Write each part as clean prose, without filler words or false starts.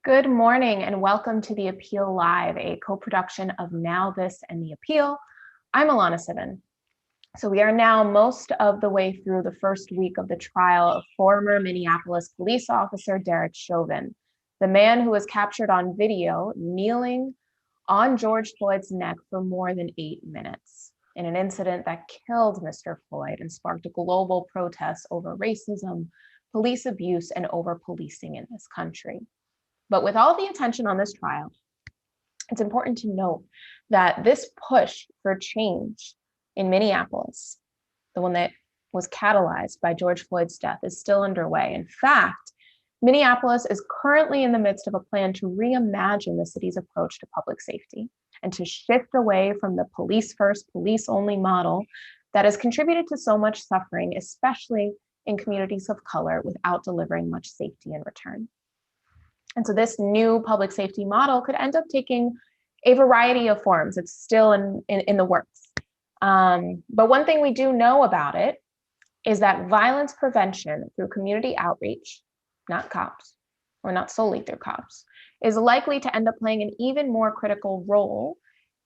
Good morning and welcome to The Appeal Live, a co-production of Now This and The Appeal. I'm Alana Sivan. So we are now most of the way through the first week of the trial of former Minneapolis police officer Derek Chauvin, the man who was captured on video kneeling on George Floyd's neck for more than 8 minutes in an incident that killed Mr. Floyd and sparked a global protest over racism, police abuse, and over-policing in this country. But with all the attention on this trial, it's important to note that this push for change in Minneapolis, the one that was catalyzed by George Floyd's death, is still underway. In fact, Minneapolis is currently in the midst of a plan to reimagine the city's approach to public safety and to shift away from the police first, police only model that has contributed to so much suffering, especially in communities of color, without delivering much safety in return. And so this new public safety model could end up taking a variety of forms. It's still in the works. But one thing we do know about it is that violence prevention through community outreach, not cops, or not solely through cops, is likely to end up playing an even more critical role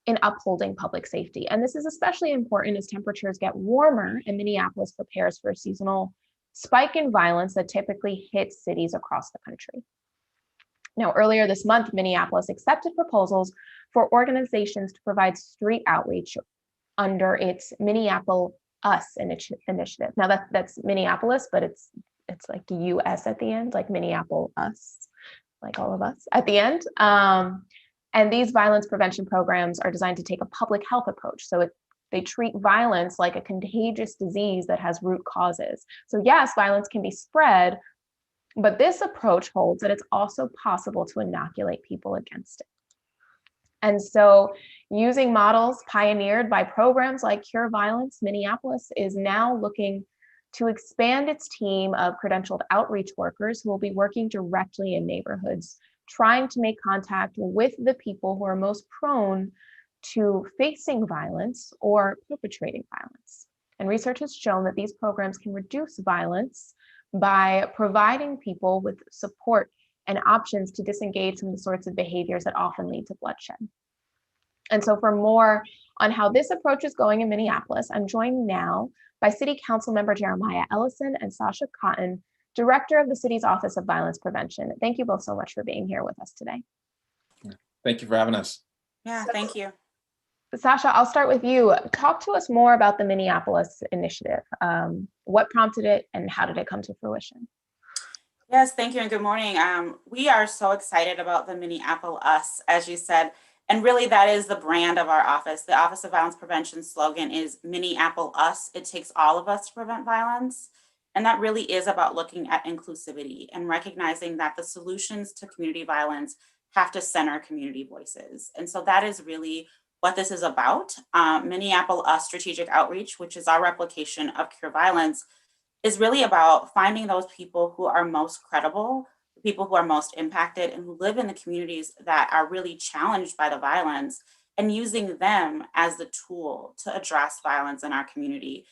in upholding public safety. And this is especially important as temperatures get warmer and Minneapolis prepares for a seasonal spike in violence that typically hits cities across the country. Now, earlier this month, Minneapolis accepted proposals for organizations to provide street outreach under its Minneapolis initiative. Now, that's Minneapolis, but it's like US at the end, like Minneapolis, like all of us at the end. And these violence prevention programs are designed to take a public health approach. So they treat violence like a contagious disease that has root causes. So yes, violence can be spread, but this approach holds that it's also possible to inoculate people against it. And so using models pioneered by programs like Cure Violence, Minneapolis is now looking to expand its team of credentialed outreach workers who will be working directly in neighborhoods, trying to make contact with the people who are most prone to facing violence or perpetrating violence. And research has shown that these programs can reduce violence by providing people with support and options to disengage from the sorts of behaviors that often lead to bloodshed. And so for more on how this approach is going in Minneapolis, I'm joined now by City Council member Jeremiah Ellison and Sasha Cotton, Director of the city's Office of Violence Prevention. Thank you both so much for being here with us today. Thank you for having us. Yeah, thank you. Sasha, I'll start with you. Talk to us more about the Minneapolis initiative. What prompted it and how did it come to fruition? Yes, thank you and good morning. We are so excited about the Minneapolis, as you said, and really that is the brand of our office. The Office of Violence Prevention slogan is Minneapolis. It takes all of us to prevent violence. And that really is about looking at inclusivity and recognizing that the solutions to community violence have to center community voices. And so that is really what this is about. Minneapolis Strategic Outreach, which is our replication of Cure Violence, is really about finding those people who are most credible, the people who are most impacted and who live in the communities that are really challenged by the violence, and using them as the tool to address violence in our community.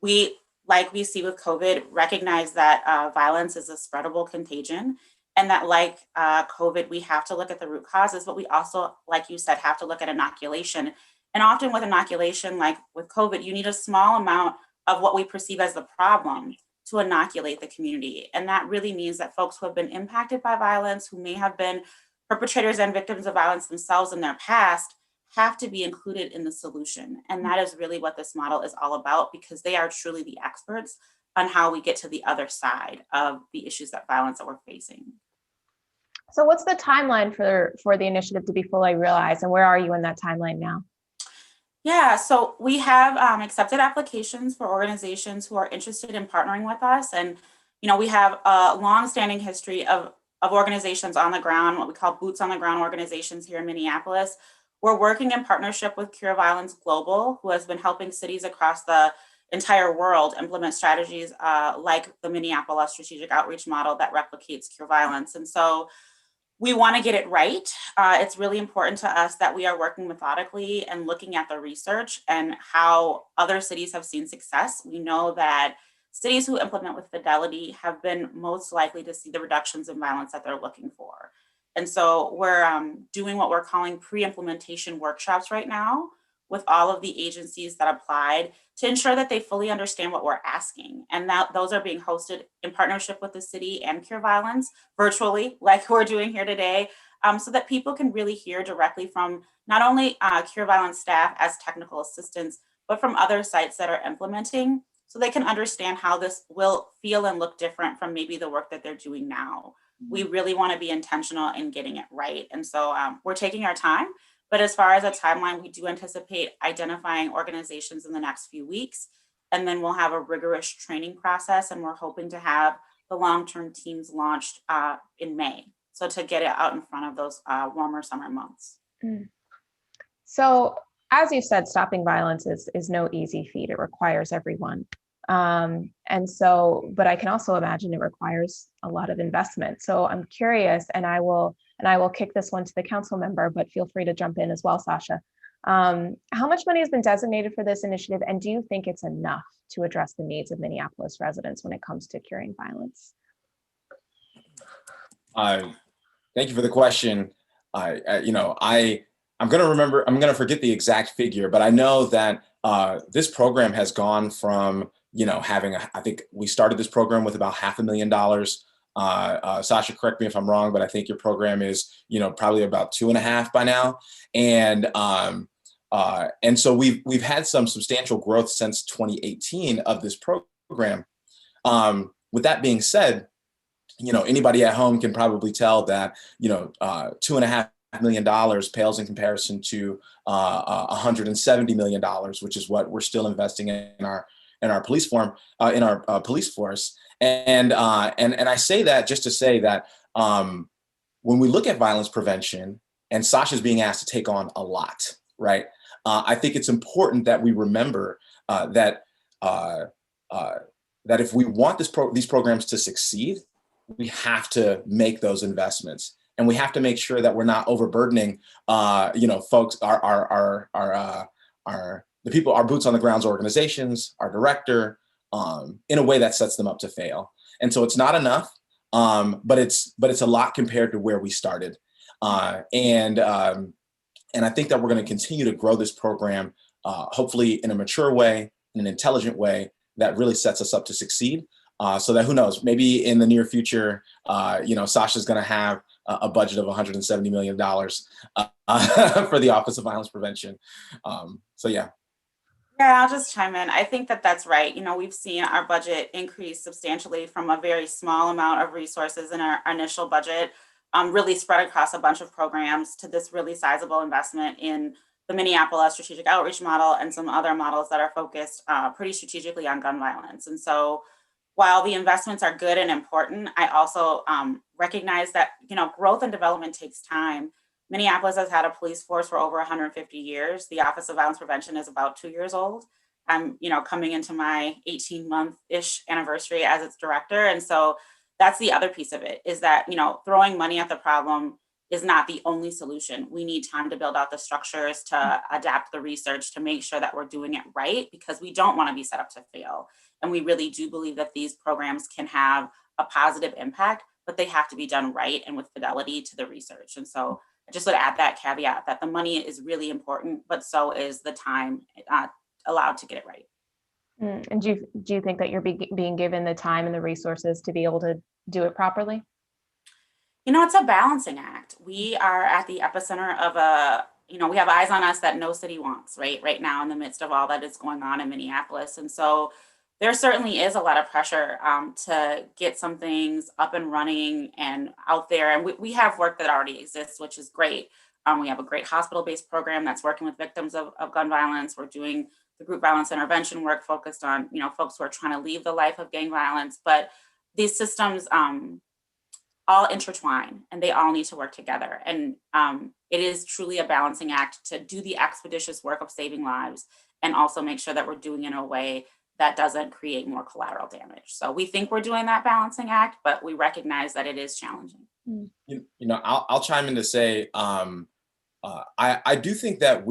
We, like we see with COVID, recognize that violence is a spreadable contagion, and that like COVID, we have to look at the root causes, but we also, like you said, have to look at inoculation. And often with inoculation, like with COVID, you need a small amount of what we perceive as the problem to inoculate the community. And that really means that folks who have been impacted by violence, who may have been perpetrators and victims of violence themselves in their past, have to be included in the solution. And that is really what this model is all about, because they are truly the experts on how we get to the other side of the issues that violence that we're facing. So what's the timeline for the initiative to be fully realized, and where are you in that timeline now? Yeah, so we have accepted applications for organizations who are interested in partnering with us. And, you know, we have a longstanding history of organizations on the ground, what we call boots on the ground organizations here in Minneapolis. We're working in partnership with Cure Violence Global, who has been helping cities across the entire world implement strategies like the Minneapolis Strategic Outreach Model that replicates Cure Violence. And so we want to get it right. It's really important to us that we are working methodically and looking at the research and how other cities have seen success. We know that cities who implement with fidelity have been most likely to see the reductions in violence that they're looking for. And so we're doing what we're calling pre-implementation workshops right now with all of the agencies that applied to ensure that they fully understand what we're asking. And that those are being hosted in partnership with the city and Cure Violence virtually, like we're doing here today, so that people can really hear directly from not only Cure Violence staff as technical assistants, but from other sites that are implementing, so they can understand how this will feel and look different from maybe the work that they're doing now. We really want to be intentional in getting it right. And so we're taking our time. But as far as a timeline, we do anticipate identifying organizations in the next few weeks. And then we'll have a rigorous training process. And we're hoping to have the long-term teams launched in May. So to get it out in front of those warmer summer months. So as you said, stopping violence is no easy feat. It requires everyone. And so, but I can also imagine it requires a lot of investment. So I'm curious, and I will kick this one to the council member, but feel free to jump in as well, Sasha. How much money has been designated for this initiative, and do you think it's enough to address the needs of Minneapolis residents when it comes to curing violence? Thank you for the question. I'm going to forget the exact figure, but I know that this program has gone from, having, I think we started this program with about $500,000. Sasha, correct me if I'm wrong, but I think your program is, probably about 2.5 by now. And so we've had some substantial growth since 2018 of this program. With that being said, anybody at home can probably tell that, $2.5 million pales in comparison to $170 million, which is what we're still investing in our police force. And I say that just to say that when we look at violence prevention, and Sasha's being asked to take on a lot, right? I think it's important that we remember that if we want these programs to succeed, we have to make those investments, and we have to make sure that we're not overburdening, folks, the people, our boots on the grounds organizations, our director, in a way that sets them up to fail. And so it's not enough, but it's a lot compared to where we started. And I think that we're going to continue to grow this program, hopefully in a mature way, in an intelligent way that really sets us up to succeed. So that, who knows, maybe in the near future, Sasha's going to have a budget of $170 million for the Office of Violence Prevention. So yeah. Yeah, I'll just chime in. I think that that's right. We've seen our budget increase substantially from a very small amount of resources in our initial budget, really spread across a bunch of programs, to this really sizable investment in the Minneapolis strategic outreach model and some other models that are focused pretty strategically on gun violence. And so while the investments are good and important, I also recognize that, growth and development takes time. Minneapolis has had a police force for over 150 years. The Office of Violence Prevention is about 2 years old. I'm, coming into my 18-month-ish anniversary as its director. And so that's the other piece of it, is that, throwing money at the problem is not the only solution. We need time to build out the structures, to adapt the research, to make sure that we're doing it right, because we don't want to be set up to fail. And we really do believe that these programs can have a positive impact, but they have to be done right and with fidelity to the research. And so I just would add that caveat that the money is really important, but so is the time allowed to get it right. And do you think that you're being given the time and the resources to be able to do it properly? It's a balancing act. We are at the epicenter of we have eyes on us that no city wants, right now, in the midst of all that is going on in Minneapolis. And so there certainly is a lot of pressure to get some things up and running and out there. And we have work that already exists, which is great. We have a great hospital-based program that's working with victims of gun violence. We're doing the group violence intervention work focused on, folks who are trying to leave the life of gang violence. But these systems all intertwine, and they all need to work together. And it is truly a balancing act to do the expeditious work of saving lives and also make sure that we're doing it in a way that doesn't create more collateral damage. So we think we're doing that balancing act, but we recognize that it is challenging. I'll chime in to say, I do think that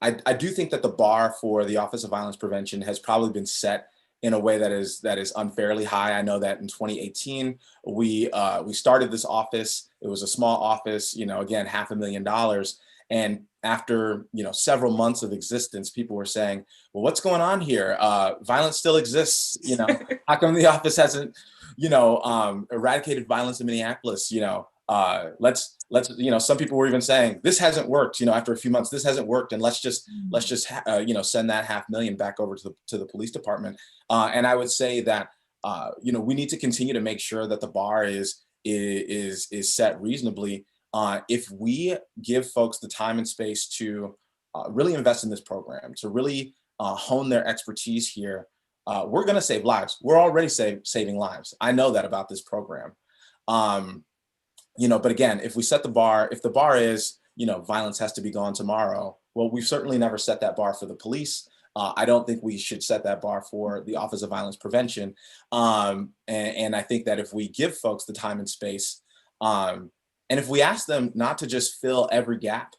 I do think that the bar for the Office of Violence Prevention has probably been set in a way that is unfairly high. I know that in 2018, we started this office. It was a small office, again, $500,000. And after, several months of existence, people were saying, well, what's going on here? Violence still exists. How come the office hasn't, eradicated violence in Minneapolis? Let's, some people were even saying this hasn't worked, after a few months, this hasn't worked. And let's just send that $500,000 back over to the police department. And I would say that, we need to continue to make sure that the bar is set reasonably. If we give folks the time and space to really invest in this program, to really hone their expertise here, we're going to save lives. We're already saving lives. I know that about this program. But again, if we set the bar, if the bar is, violence has to be gone tomorrow, well, we've certainly never set that bar for the police. I don't think we should set that bar for the Office of Violence Prevention. And I think that if we give folks the time and space, and if we ask them not to just fill every gap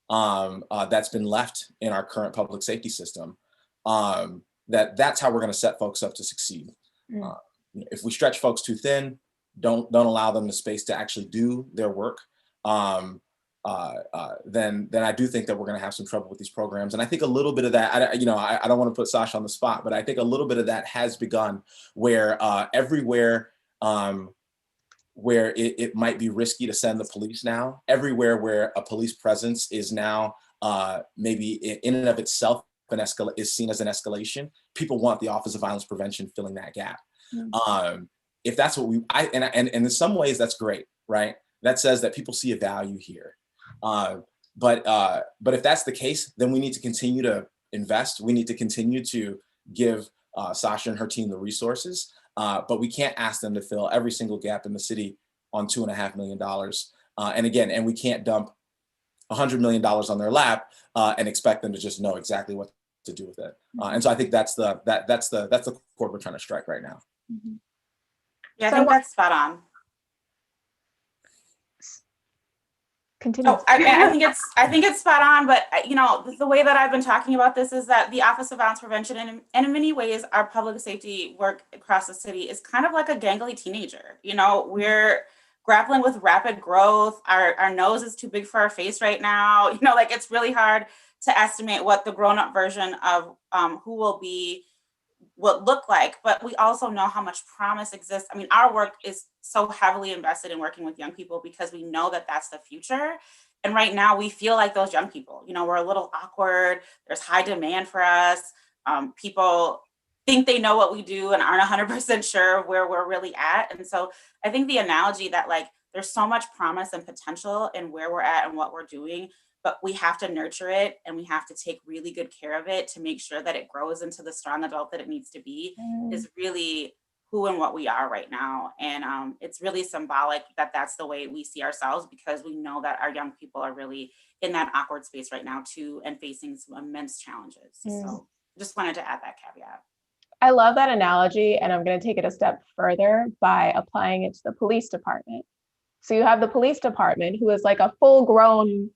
that's been left in our current public safety system, that's how we're going to set folks up to succeed. If we stretch folks too thin, don't allow them the space to actually do their work, then I do think that we're going to have some trouble with these programs. And I think a little bit of that, I don't want to put Sasha on the spot, but I think a little bit of that has begun where everywhere where it might be risky to send the police now, everywhere where a police presence is now maybe in and of itself is seen as an escalation, people want the Office of Violence Prevention filling that gap. If that's what and in some ways that's great, right? That says that people see a value here. But if that's the case, then we need to continue to invest. We need to continue to give Sasha and her team the resources, but we can't ask them to fill every single gap in the city on $2.5 million. And we can't dump $100 million on their lap and expect them to just know exactly what to do with it. And so I think that's the chord we're trying to strike right now. Yeah, I think that's spot on. Continue. Oh, I think it's spot on, but the way that I've been talking about this is that the Office of Violence Prevention, and in many ways, our public safety work across the city is kind of like a gangly teenager. We're grappling with rapid growth. Our nose is too big for our face right now. It's really hard to estimate what the grown-up version of who will be would look like, but we also know how much promise exists. I mean, our work is so heavily invested in working with young people because we know that that's the future. And right now we feel like those young people, we're a little awkward. There's high demand for us. People think they know what we do and aren't 100% sure where we're really at. And so I think the analogy that there's so much promise and potential in where we're at and what we're doing, but we have to nurture it and we have to take really good care of it to make sure that it grows into the strong adult that it needs to be, is really who and what we are right now. And it's really symbolic that that's the way we see ourselves, because we know that our young people are really in that awkward space right now too, and facing some immense challenges. So just wanted to add that caveat. I love that analogy, and I'm going to take it a step further by applying it to the police department. So you have the police department, who is like a full-grown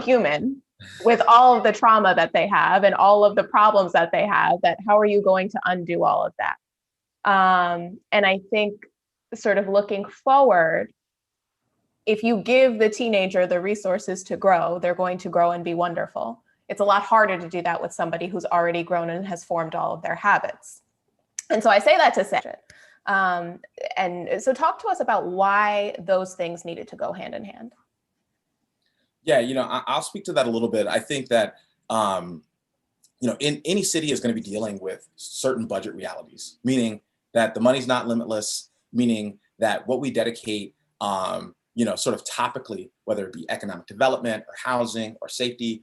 human with all of the trauma that they have and all of the problems that they have, that how are you going to undo all of that? And I think sort of looking forward, if you give the teenager the resources to grow, they're going to grow and be wonderful. It's a lot harder to do that with somebody who's already grown and has formed all of their habits. And so I say that to say it. And so talk to us about why those things needed to go hand in hand. Yeah, I'll speak to that a little bit. I think that, in any city is going to be dealing with certain budget realities, meaning that the money's not limitless, meaning that what we dedicate, sort of topically, whether it be economic development or housing or safety,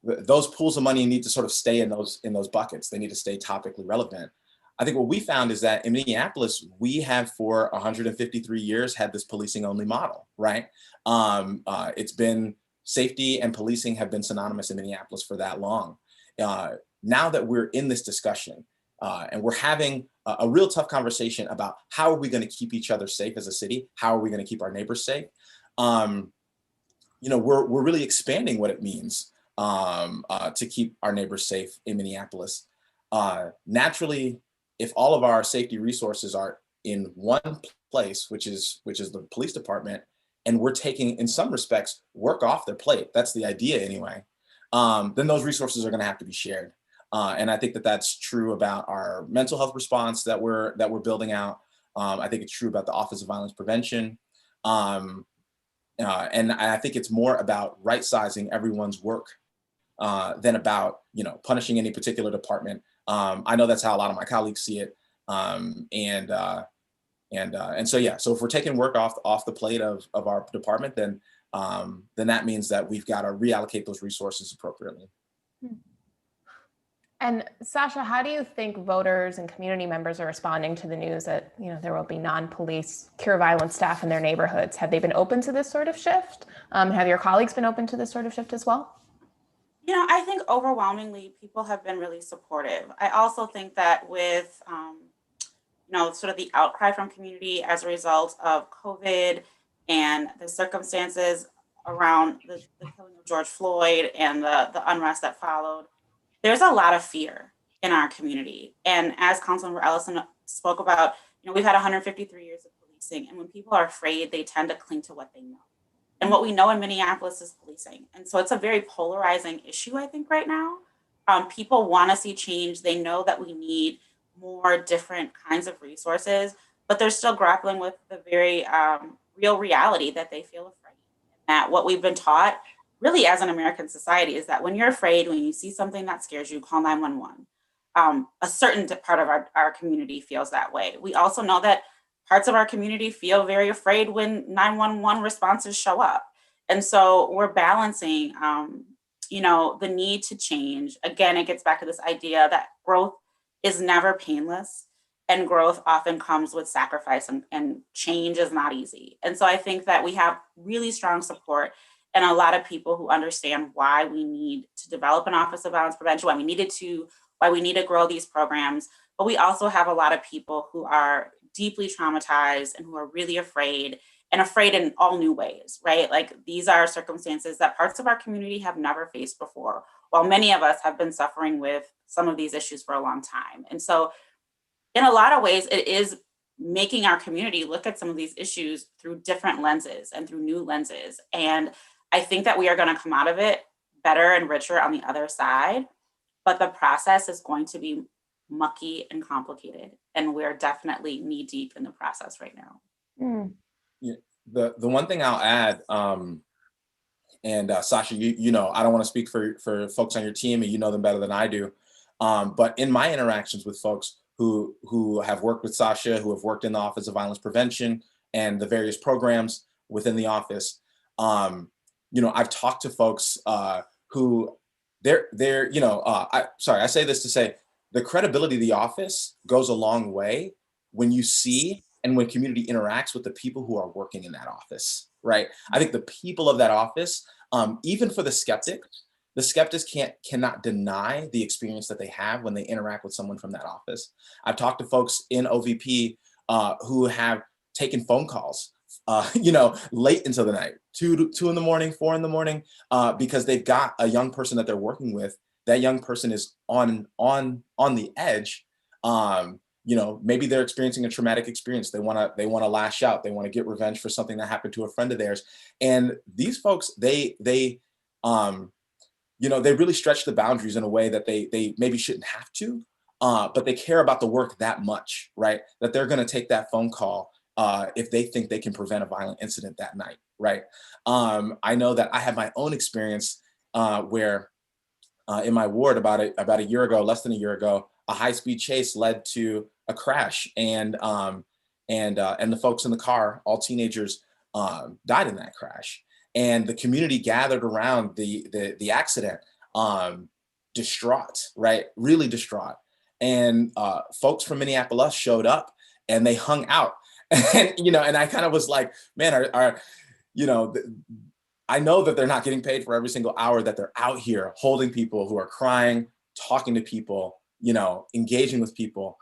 those pools of money need to sort of stay in those buckets. They need to stay topically relevant. I think what we found is that in Minneapolis, we have for 153 years had this policing only model, right? It's been safety and policing have been synonymous in Minneapolis for that long. Now that we're in this discussion and we're having a real tough conversation about how are we going to keep each other safe as a city? How are we going to keep our neighbors safe? We're really expanding what it means to keep our neighbors safe in Minneapolis. Naturally, if all of our safety resources are in one place, which is the police department, and we're taking, in some respects, work off their plate, that's the idea anyway, then those resources are going to have to be shared. And I think that that's true about our mental health response that we're building out. I think it's true about the Office of Violence Prevention. And I think it's more about right-sizing everyone's work than about, punishing any particular department. I know that's how a lot of my colleagues see it. And so, yeah, so if we're taking work off the plate of our department, then that means that we've got to reallocate those resources appropriately. And Sasha, how do you think voters and community members are responding to the news that, there will be non-police cure violence staff in their neighborhoods? Have they been open to this sort of shift? Have your colleagues been open to this sort of shift as well? I think overwhelmingly people have been really supportive. I also think that with, sort of the outcry from community as a result of COVID and the circumstances around the killing of George Floyd and the unrest that followed, there's a lot of fear in our community. And as Councilmember Ellison spoke about, we've had 153 years of policing, and when people are afraid, they tend to cling to what they know. And what we know in Minneapolis is policing. And so it's a very polarizing issue, I think, right now. People want to see change. They know that we need more different kinds of resources, but they're still grappling with the very real reality that they feel afraid. That what we've been taught really as an American society is that when you're afraid, when you see something that scares you, call 911. A certain part of our community feels that way. We also know that parts of our community feel very afraid when 911 responses show up. And so we're balancing, the need to change. Again, it gets back to this idea that growth is never painless, and growth often comes with sacrifice, and change is not easy. And so I think that we have really strong support and a lot of people who understand why we need to develop an Office of Violence Prevention, why we need to grow these programs. But we also have a lot of people who are deeply traumatized and who are really afraid in all new ways, right? Like, these are circumstances that parts of our community have never faced before, while many of us have been suffering with some of these issues for a long time. And so in a lot of ways, it is making our community look at some of these issues through different lenses and through new lenses. And I think that we are going to come out of it better and richer on the other side, but the process is going to be mucky and complicated, and we're definitely knee deep in the process right now. Yeah, the one thing I'll add, and Sasha, I don't want to speak for folks on your team, and you know them better than I do, but in my interactions with folks who have worked with Sasha, who have worked in the Office of Violence Prevention and the various programs within the office, I've talked to folks who I say this to say the credibility of the office goes a long way when you see and when community interacts with the people who are working in that office, right? I think the people of that office, even for the skeptics cannot deny the experience that they have when they interact with someone from that office. I've talked to folks in OVP who have taken phone calls late into the night, 2 in the morning, 4 in the morning, because they've got a young person that they're working with. That young person is on the edge. Maybe they're experiencing a traumatic experience. They want to lash out. They want to get revenge for something that happened to a friend of theirs. And these folks, they really stretch the boundaries in a way that they maybe shouldn't have to, but they care about the work that much, right? That they're going to take that phone call if they think they can prevent a violent incident that night, right? I know that I have my own experience where in my ward about a year ago, less than a year ago, a high-speed chase led to a crash, and the folks in the car, all teenagers, died in that crash. And the community gathered around the accident, distraught, right? Really distraught. And folks from Minneapolis showed up and they hung out. And I kind of was like, man, I know that they're not getting paid for every single hour that they're out here holding people who are crying, talking to people, engaging with people.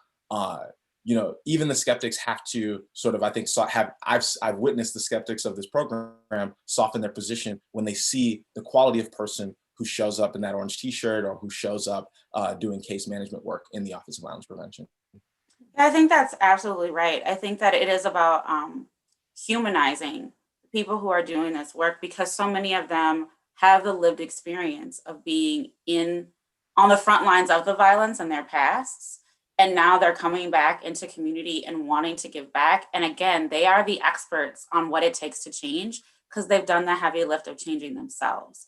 Even the skeptics have to sort of, I think, I've witnessed the skeptics of this program soften their position when they see the quality of person who shows up in that orange t-shirt or who shows up doing case management work in the Office of Violence Prevention. Yeah, I think that's absolutely right. I think that it is about humanizing people who are doing this work, because so many of them have the lived experience of being on the front lines of the violence in their pasts. And now they're coming back into community and wanting to give back. And again, they are the experts on what it takes to change, because they've done the heavy lift of changing themselves.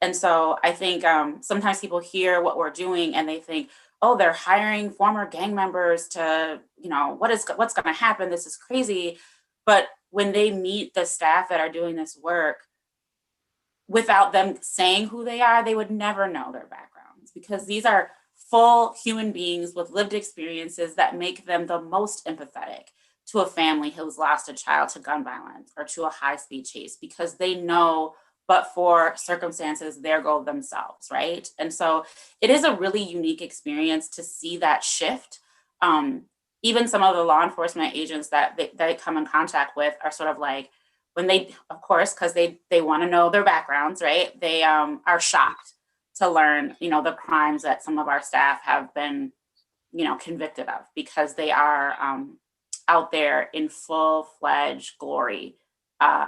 And so I think sometimes people hear what we're doing and they think, oh, they're hiring former gang members to, what's going to happen? This is crazy. But when they meet the staff that are doing this work, without them saying who they are, they would never know their backgrounds, because these are full human beings with lived experiences that make them the most empathetic to a family who's lost a child to gun violence or to a high-speed chase, because they know, but for circumstances, there go themselves, right? And so it is a really unique experience to see that shift. Even some of the law enforcement agents that they come in contact with are sort of like, when they, of course, because they want to know their backgrounds, right? They are shocked to learn, the crimes that some of our staff have been, convicted of, because they are out there in full-fledged glory,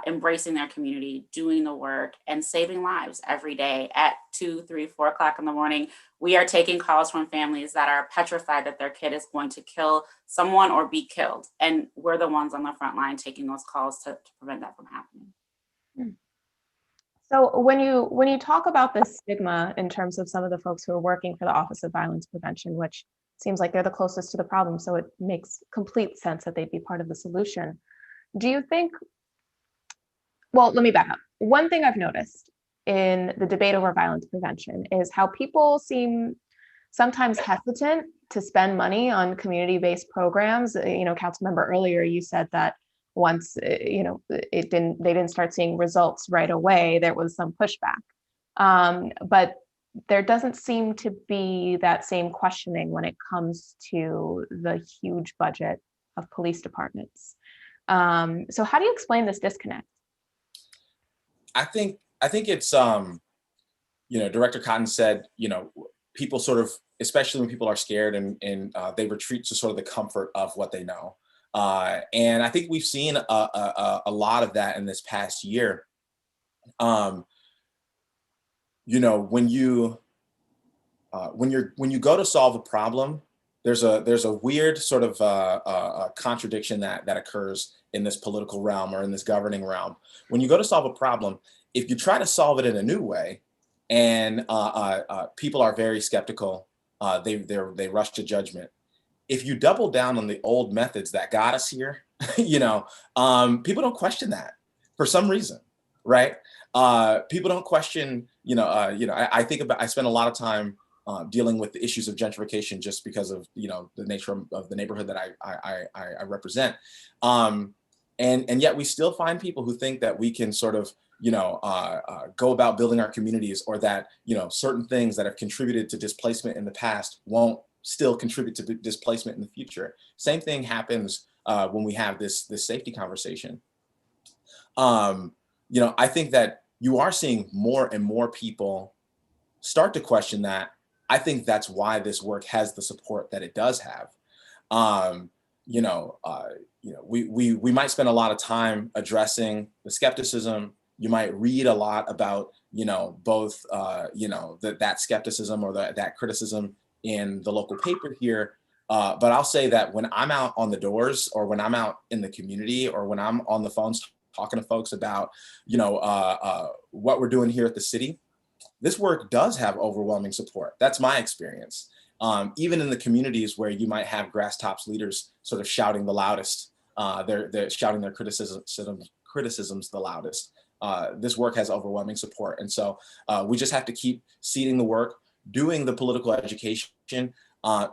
embracing their community, doing the work, and saving lives every day at 2, 3, 4 o'clock in the morning. We are taking calls from families that are petrified that their kid is going to kill someone or be killed. And we're the ones on the front line taking those calls to prevent that from happening. So when you talk about this stigma in terms of some of the folks who are working for the Office of Violence Prevention, which seems like they're the closest to the problem, so it makes complete sense that they'd be part of the solution. Do you think, well, let me back up. One thing I've noticed in the debate over violence prevention is how people seem sometimes hesitant to spend money on community-based programs. Councilmember, earlier you said that once they didn't start seeing results right away, there was some pushback. But there doesn't seem to be that same questioning when it comes to the huge budget of police departments. So how do you explain this disconnect? I think it's Director Cotton said, people sort of, especially when people are scared and they retreat to sort of the comfort of what they know. And I think we've seen a lot of that in this past year. When you go to solve a problem, there's a weird sort of a contradiction that occurs in this political realm or in this governing realm. When you go to solve a problem, if you try to solve it in a new way, and people are very skeptical, they rush to judgment. If you double down on the old methods that got us here, people don't question that for some reason, right? People don't question, I spend a lot of time dealing with the issues of gentrification just because of, the nature of the neighborhood that I represent. And yet we still find people who think that we can sort of, go about building our communities, or that, certain things that have contributed to displacement in the past won't still contribute to displacement in the future. Same thing happens when we have this safety conversation. I think that you are seeing more and more people start to question that. I think that's why this work has the support that it does have. We might spend a lot of time addressing the skepticism. You might read a lot about, both, that skepticism or that criticism in the local paper here. But I'll say that when I'm out on the doors, or when I'm out in the community, or when I'm on the phones talking to folks about, what we're doing here at the city, this work does have overwhelming support. That's my experience. Even in the communities where you might have grass tops leaders sort of shouting the loudest, they're shouting their criticisms the loudest. This work has overwhelming support. And so we just have to keep seeding the work, doing the political education,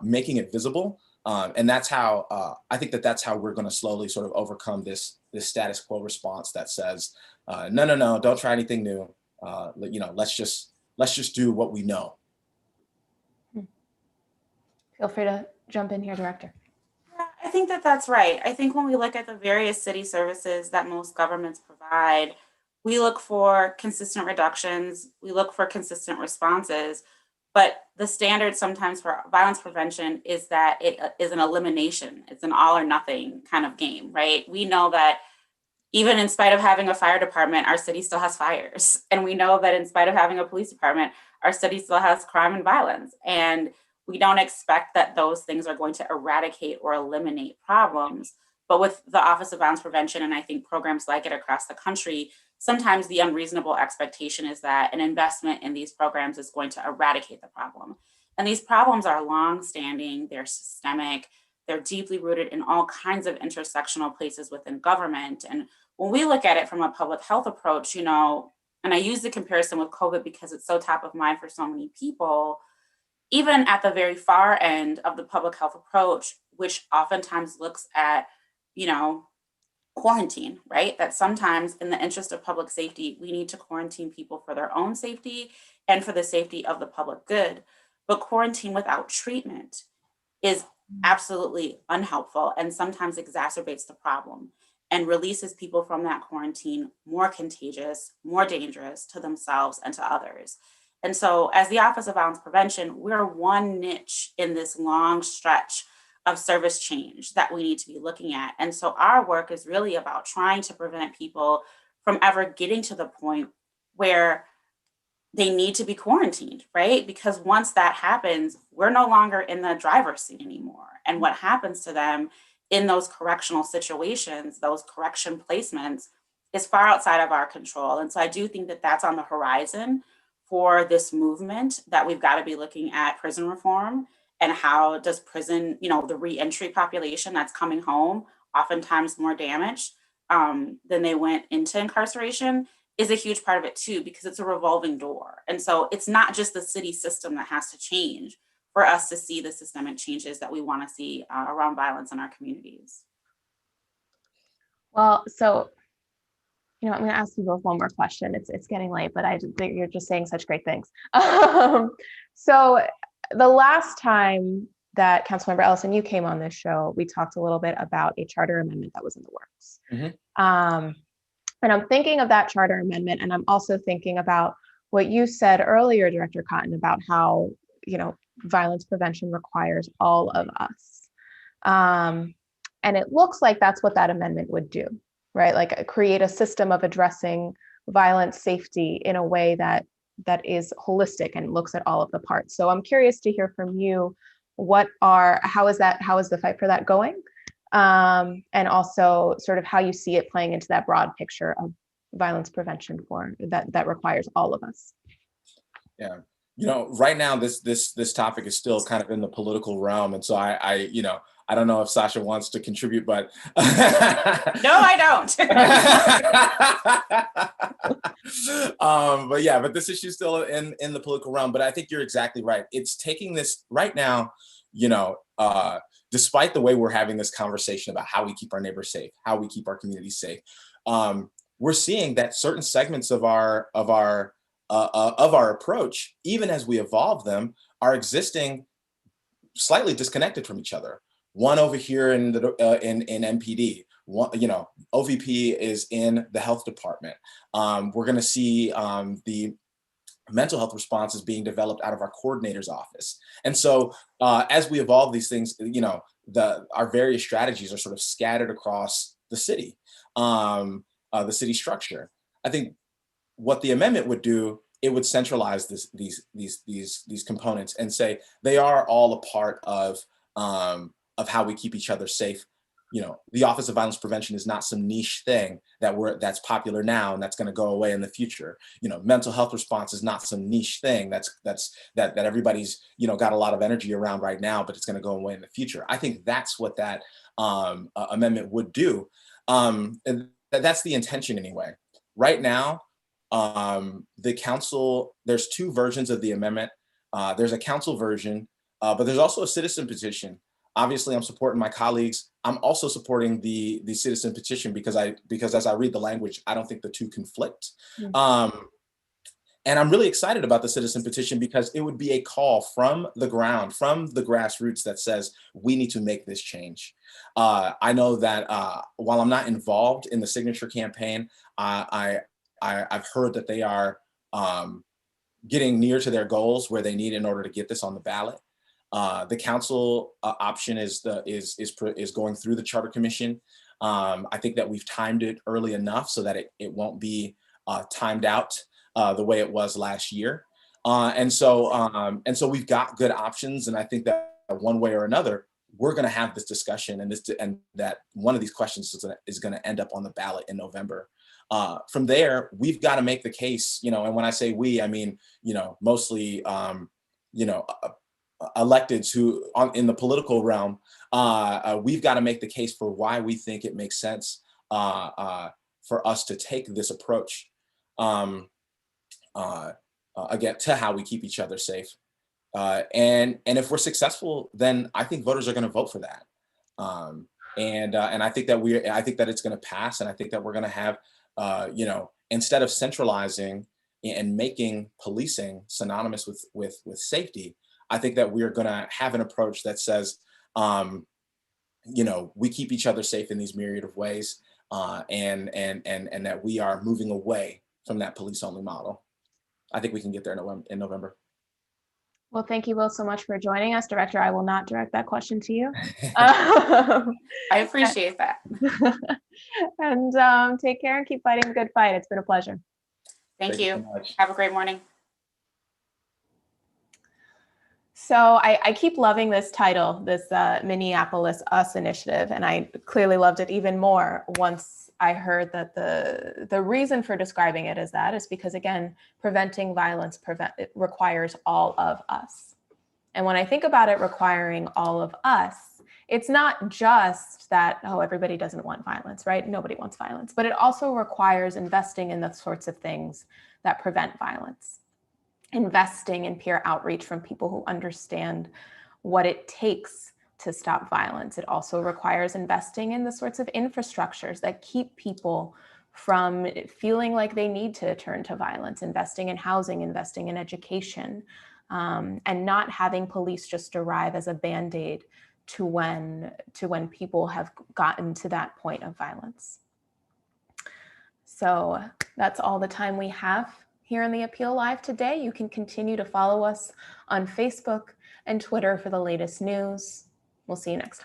making it visible. And that's how, I think that's how we're going to slowly sort of overcome this status quo response that says, no, don't try anything new. Let's just do what we know. Feel free to jump in here, Director. Yeah, I think that's right. I think when we look at the various city services that most governments provide, we look for consistent reductions, we look for consistent responses, but the standard sometimes for violence prevention is that it is an elimination. It's an all or nothing kind of game, right? We know that even in spite of having a fire department, our city still has fires. And we know that in spite of having a police department, our city still has crime and violence. And we don't expect that those things are going to eradicate or eliminate problems. But with the Office of Violence Prevention, and I think programs like it across the country, sometimes the unreasonable expectation is that an investment in these programs is going to eradicate the problem. And these problems are long-standing, they're systemic, they're deeply rooted in all kinds of intersectional places within government. And when we look at it from a public health approach, and I use the comparison with COVID because it's so top of mind for so many people, even at the very far end of the public health approach, which oftentimes looks at, quarantine, right? That sometimes in the interest of public safety, we need to quarantine people for their own safety and for the safety of the public good. But quarantine without treatment is absolutely unhelpful and sometimes exacerbates the problem and releases people from that quarantine more contagious, more dangerous to themselves and to others. And so as the Office of Violence Prevention, we're one niche in this long stretch of service change that we need to be looking at. And so our work is really about trying to prevent people from ever getting to the point where they need to be quarantined, right? Because once that happens, we're no longer in the driver's seat anymore. And what happens to them in those correctional situations, those correction placements, is far outside of our control. And so I do think that that's on the horizon for this movement, that we've got to be looking at prison reform and how does prison, the reentry population that's coming home, oftentimes more damaged than they went into incarceration, is a huge part of it too, because it's a revolving door. And so it's not just the city system that has to change for us to see the systemic changes that we want to see around violence in our communities. Well, so, I'm going to ask you both one more question. It's getting late, but I think you're just saying such great things. So the last time that Councilmember Ellison, you came on this show, we talked a little bit about a charter amendment that was in the works. Mm-hmm. And I'm thinking of that charter amendment, and I'm also thinking about what you said earlier, Director Cotton, about how, violence prevention requires all of us. And it looks like that's what that amendment would do, right? Like create a system of addressing violence safety in a way that is holistic and looks at all of the parts. So I'm curious to hear from you, how is the fight for that going? And also sort of how you see it playing into that broad picture of violence prevention that requires all of us. Yeah, right now this topic is still kind of in the political realm, and so I don't know if Sasha wants to contribute, but no, I don't. But this issue is still in the political realm. But I think you're exactly right. It's taking this right now, despite the way we're having this conversation about how we keep our neighbors safe, how we keep our communities safe, we're seeing that certain segments of our approach, even as we evolve them, are existing slightly disconnected from each other. One over here in MPD, OVP is in the health department. We're going to see the mental health responses being developed out of our coordinator's office. And so as we evolve these things, our various strategies are sort of scattered across the city structure. I think what the amendment would do, it would centralize these components and say they are all a part of how we keep each other safe. The Office of Violence Prevention is not some niche thing that's popular now and that's going to go away in the future. Mental health response is not some niche thing that everybody's got a lot of energy around right now, but it's going to go away in the future. I think that's what that amendment would do. And that's the intention anyway. Right now, the council, there's two versions of the amendment. There's a council version, but there's also a citizen petition. Obviously, I'm supporting my colleagues. I'm also supporting the citizen petition because as I read the language, I don't think the two conflict. Mm-hmm. And I'm really excited about the citizen petition because it would be a call from the ground, from the grassroots that says, we need to make this change. I know that while I'm not involved in the signature campaign, I I've heard that they are getting near to their goals where they need in order to get this on the ballot. The council option is going through the Charter Commission. I think that we've timed it early enough so that it won't be timed out the way it was last year. And so we've got good options. And I think that one way or another, we're going to have this discussion, and that one of these questions is going to end up on the ballot in November. From there, we've got to make the case, and when I say we, I mean, mostly, electeds who in the political realm, we've got to make the case for why we think it makes sense for us to take this approach again to how we keep each other safe. And if we're successful, then I think voters are going to vote for that. And I think that it's going to pass, and I think that we're going to have, instead of centralizing and making policing synonymous with safety, I think that we are going to have an approach that says, we keep each other safe in these myriad of ways, and that we are moving away from that police-only model. I think we can get there in November. Well, thank you both so much for joining us. Director, I will not direct that question to you. I appreciate that. And take care and keep fighting the good fight. It's been a pleasure. Thank you. So much. Have a great morning. So I keep loving this title, this Minneapolis Us initiative, and I clearly loved it even more once I heard that the reason for describing it as that is because, again, preventing violence it requires all of us. And when I think about it requiring all of us, it's not just that, oh, everybody doesn't want violence, right? Nobody wants violence, but it also requires investing in the sorts of things that prevent violence. Investing in peer outreach from people who understand what it takes to stop violence. It also requires investing in the sorts of infrastructures that keep people from feeling like they need to turn to violence, investing in housing, investing in education, and not having police just arrive as a Band-Aid to when people have gotten to that point of violence. So that's all the time we have here in the Appeal Live today. You can continue to follow us on Facebook and Twitter for the latest news. We'll see you next time.